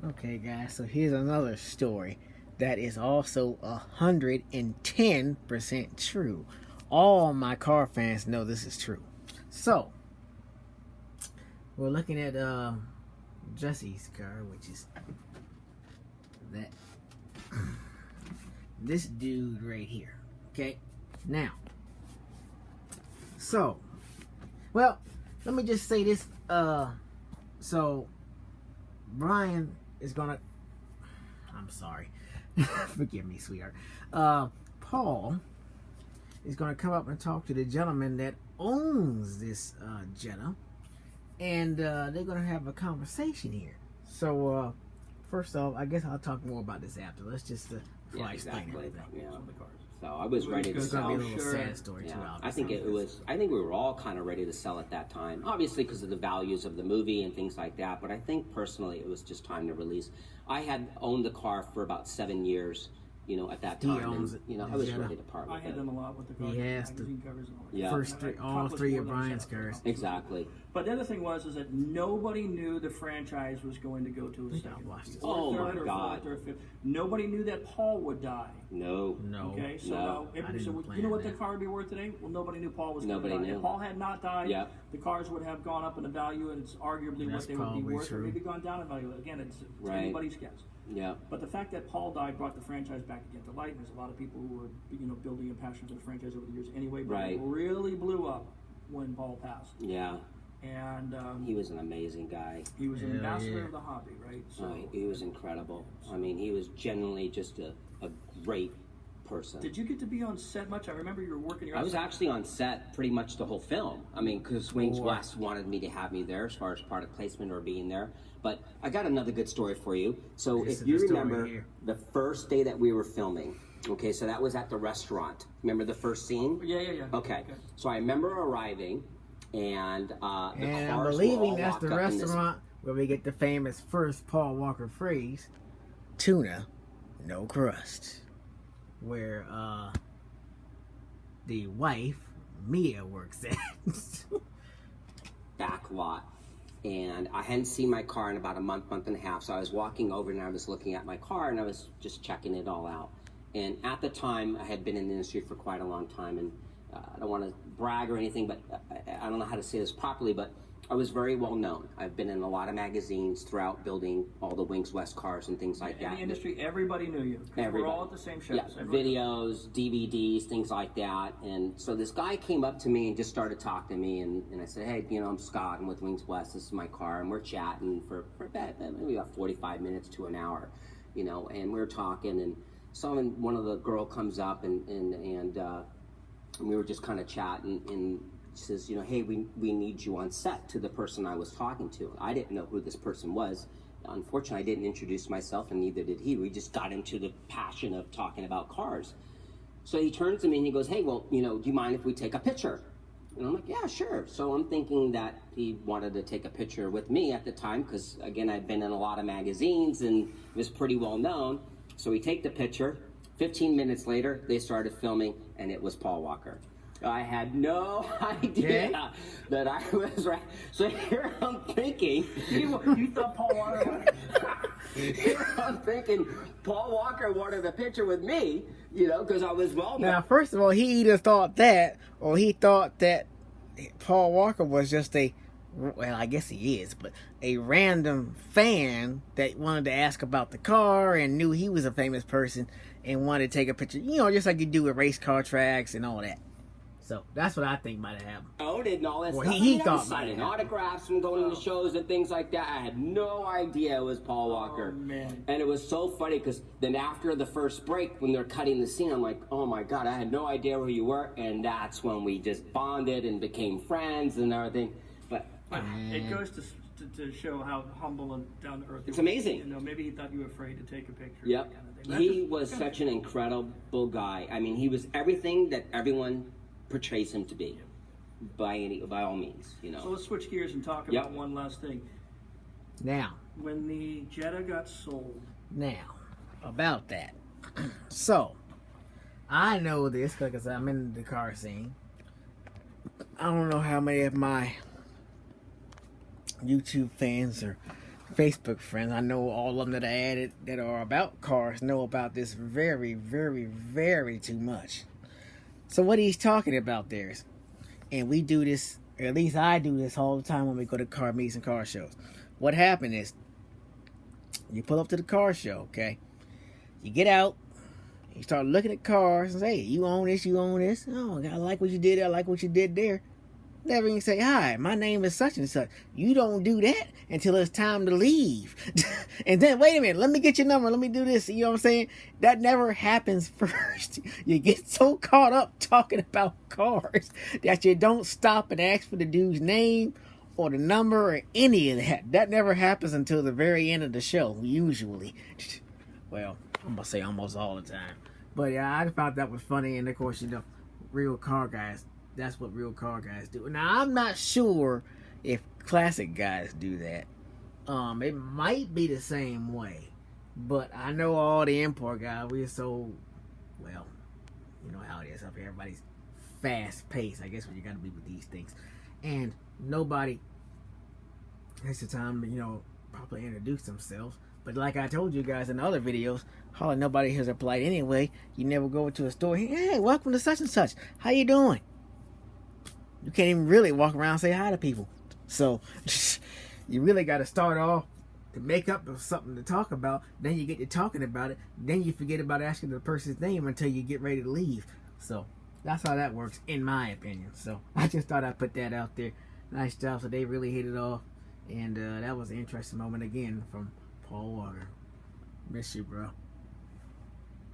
Okay, guys, so here's another story that is also 110% true. All my car fans know this is true. So, we're looking at Jesse's car, which is that this dude right here. Okay, now, so, well, let me just say this. So Brian is gonna. I'm sorry. Forgive me, sweetheart. Paul is gonna come up and talk to the gentleman that owns this Jetta, and they're gonna have a conversation here. So, first off, I guess I'll talk more about this after. Let's just before I explain everything. Yeah. So I was ready to It's sell. gonna be a little sad story too. Yeah. I think it was. I think we were all kind of ready to sell at that time, obviously because of the values of the movie and things like that. But I think personally, it was just time to release. I had owned the car for about 7 years, at that He time. owns And, it. I was ready to part with I had it. them a lot with the car Yes, magazine covers and all that. Yeah. First three, all three of Brian's cars. Exactly. But the other thing was that nobody knew the franchise was going to go to a second. watched this. Oh, my third, or God. fourth, or fifth. Nobody knew that Paul would die. No. No. Okay, so No. now I didn't so plan you know what that. the car would be worth today? Well, nobody knew Paul was going to Nobody die. knew. If Paul had not died, Yeah. the cars would have gone up in value, and it's arguably That's what they would be probably worth, true. or maybe gone down in value. Again, it's Right. anybody's guess. Yeah. But the fact that Paul died brought the franchise back again to light. And there's a lot of people who were, building a passion for the franchise over the years anyway. But Right. it really blew up when Paul passed. Yeah. And He was an amazing guy. he was an Hell ambassador yeah. of the hobby, right? So He was incredible. I mean, he was genuinely just a great person. did you get to be on set much? I remember you were working. I was actually on set pretty much the whole film. I mean, because Wings Boy. West wanted me to have me there as far as product placement or being there. But I got another good story for you. So This if is you the story remember here. the first day that we were filming, okay, so that was at the restaurant. Remember the first scene? Yeah. Okay. So I remember arriving, and the And I'm cars were believing all that's locked the up in this. restaurant where we get the famous first Paul Walker phrase, tuna, no crust. Where the wife, Mia, works at. Back lot. And I hadn't seen my car in about a month and a half. So I was walking over and I was looking at my car and I was just checking it all out. And at the time, I had been in the industry for quite a long time. And I don't want to brag or anything, but I don't know how to say this properly, but I was very well known. I've been in a lot of magazines throughout building all the Wings West cars and things like In that. the industry, everybody knew you. 'Cause We're Everybody. all at the same shows. Yeah, Everybody- videos, DVDs, things like that. And so this guy came up to me and just started talking to me. And I said, hey, I'm Scott. I'm with Wings West. This is my car. And we're chatting for about, maybe about 45 minutes to an hour, and we were talking. And one of the girl comes up and we were just kind of chatting. And says, hey, we need you on set, to the person I was talking to. I didn't know who this person was. Unfortunately, I didn't introduce myself, and neither did he. We just got into the passion of talking about cars. So he turns to me and he goes, hey, well, do you mind if we take a picture? And I'm like, yeah, sure. So I'm thinking that he wanted to take a picture with me at the time because, again, I'd been in a lot of magazines and it was pretty well known. So we take the picture. 15 minutes later, they started filming, and it was Paul Walker. I had no idea that I was right. So here I'm thinking, You thought Paul Walker. here I'm thinking Paul Walker wanted a picture with me, because I was well known. Now, first of all, he either thought that, or he thought that Paul Walker was just well, I guess he is, but a random fan that wanted to ask about the car and knew he was a famous person and wanted to take a picture, just like you do with race car tracks and all that. So that's what I think might have happened. Owned it and all that Well, stuff. he I thought was about signing it. autographs and going to shows and things like that. I had no idea it was Paul Walker. Oh, man. And it was so funny because then after the first break, when they're cutting the scene, I'm like, oh my God, I had no idea who you were. And that's when we just bonded and became friends and everything. But It goes to show how humble and down to earth. It's amazing. Maybe he thought you were afraid to take a picture. Yep. Kind of thing. He was such an incredible guy. I mean, he was everything that everyone portrays him to be, by all means, So let's switch gears and talk Yep. about one last thing. Now, When the Jetta got sold, about that. So, I know this because I'm in the car scene. I don't know how many of my YouTube fans or Facebook friends, I know all of them that I added that are about cars know about this very, very, very too much. So what he's talking about there is, and we do this, or at least I do this all the time when we go to car meets and car shows. What happened is, you pull up to the car show, okay? You get out, you start looking at cars and say, hey, you own this, you own this. Oh, I like what you did, I like what you did there. Never even say, hi, my name is such and such. You don't do that until it's time to leave. And then, wait a minute, let me get your number, let me do this. You know what I'm saying? That never happens first. You get so caught up talking about cars that you don't stop and ask for the dude's name or the number or any of that. That never happens until the very end of the show, usually. Well, I'm going to say almost all the time. But yeah, I thought that was funny. And of course, you know, real car guys, that's what real car guys do. Now, I'm not sure if classic guys do that. It might be the same way. But I know all the import guys, we're so, well, you know how it is up here. Everybody's fast paced, I guess, what you got to be with these things. And nobody takes the time to, you know, properly introduce themselves. But like I told you guys in other videos, hardly nobody here's polite anyway. You never go into a store, hey, welcome to such and such. How you doing? You can't even really walk around and say hi to people. So you really got to start off to make up something to talk about. Then you get to talking about it. Then you forget about asking the person's name until you get ready to leave. So that's how that works, in my opinion. So I just thought I'd put that out there. Nice job. So they really hit it off. And that was an interesting moment again from Paul Walker. Miss you, bro.